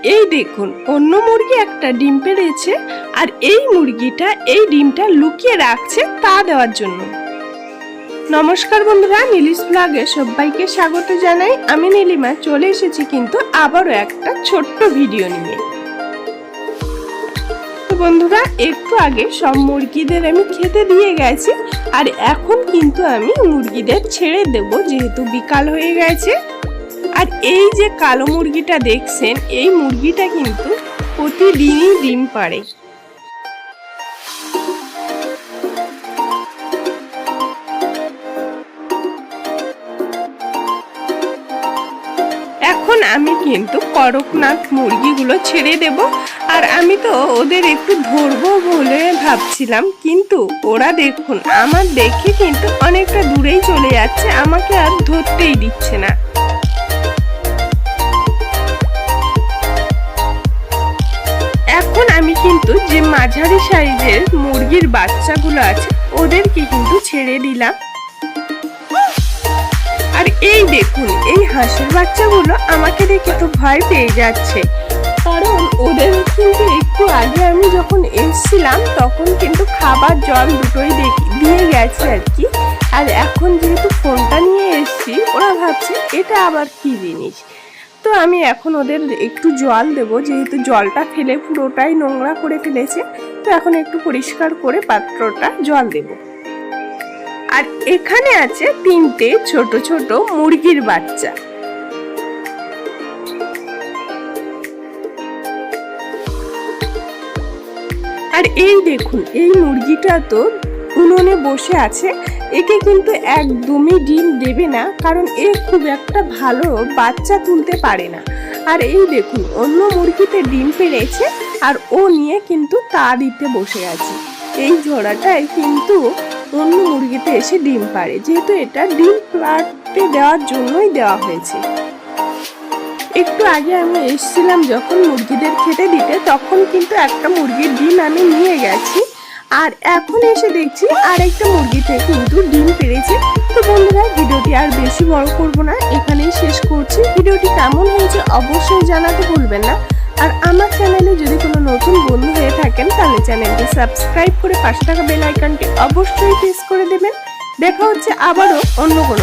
এই দেখুন অন্য মুরগি একটা ডিম পেড়েছে আর এই মুরগিটা এই ডিমটা লুকিয়ে রাখছে তা দেওয়ার জন্য। নমস্কার বন্ধুরা, নীলিশ ব্লগে সবাইকে স্বাগত জানাই। আমি নীলিমা চলে এসেছি কিন্তু আবারও একটা ছোট্ট ভিডিও নিয়ে। তো বন্ধুরা, একটু আগে সব মুরগিদের আমি খেতে দিয়ে গেছি আর এখন কিন্তু আমি মুরগিদের ছেড়ে দেব, যেহেতু বিকাল হয়ে গেছে। আর এই যে কালো মুরগিটা দেখছেন, এই মুরগিটা কিন্তু প্রতিদিনই ডিম পাড়ে। এখন আমি কিন্তু করকনাথ মুরগিগুলো ছেড়ে দেব। আর আমি তো ওদের একটু ধরবো বলে ভাবছিলাম, কিন্তু ওরা দেখুন আমার দেখে কিন্তু অনেকটা দূরেই চলে যাচ্ছে, আমাকে আর ধরতেই দিচ্ছে না। এখন আমি কিন্তু যে মাঝারি সাইজের মুরগির বাচ্চাগুলো আছে ওদেরকে কিন্তু ছেড়ে দিলাম। আর এই দেখুন এই হাঁসের বাচ্চাগুলো আমাকে দেখে তো ভয় পেয়ে যাচ্ছে, কারণ ওদের কিন্তু একটু আগে আমি যখন এসেছিলাম তখন কিন্তু খাবার জল দুটোই দিয়ে গেছে আর কি। আর এখন যেহেতু ফোনটা নিয়ে এসেছি, ওরা ভাবছে এটা আবার কি জিনিস। তো আমি এখন ওদের একটু জল দেব, যেহেতু জলটা ফেলে পুরোটাই নোংরা করে ফেলেছে। তো এখন একটু পরিষ্কার করে পাত্রটা জল দেব। আর এখানে আছে 3টে ছোট ছোট মুরগির বাচ্চা। আর এই দেখুন এই মুরগিটা তো উনুনে বসে আছে, একে কিন্তু একদমই ডিম দেবে না, কারণ এ খুব একটা ভালো বাচ্চা তুলতে পারে না। আর এই দেখুন অন্য মুরগিতে ডিম পেড়েছে আর ও নিয়ে কিন্তু তা দিতে বসে আছে। এই জোড়াটাই কিন্তু অন্য মুরগিতে এসে ডিম পাড়ে, যেহেতু এটা ডিম পাড়তে দেওয়ার জন্যই দেওয়া হয়েছে। একটু আগে আমি এসেছিলাম যখন মুরগিদের খেতে দিতে, তখন কিন্তু একটা মুরগির ডিম আমি নিয়ে গেছি। আর এখন এসে দেখছি আরেকটা মুরগিতে কিন্তু ডিম পেড়েছে। তো বন্ধুরা, ভিডিওটি আর বেশি বড় করব না, এখানেই শেষ করছি। ভিডিওটি কেমন হয়েছে অবশ্যই জানাতে ভুলবেন না। আর আমার চ্যানেলে যদি কোনো নতুন বন্ধু হয়ে থাকেন তাহলে চ্যানেলটি সাবস্ক্রাইব করে পাশে থাকা বেল আইকনটি অবশ্যই প্রেস করে দেবেন। দেখা হচ্ছে আবারও অন্য কোনো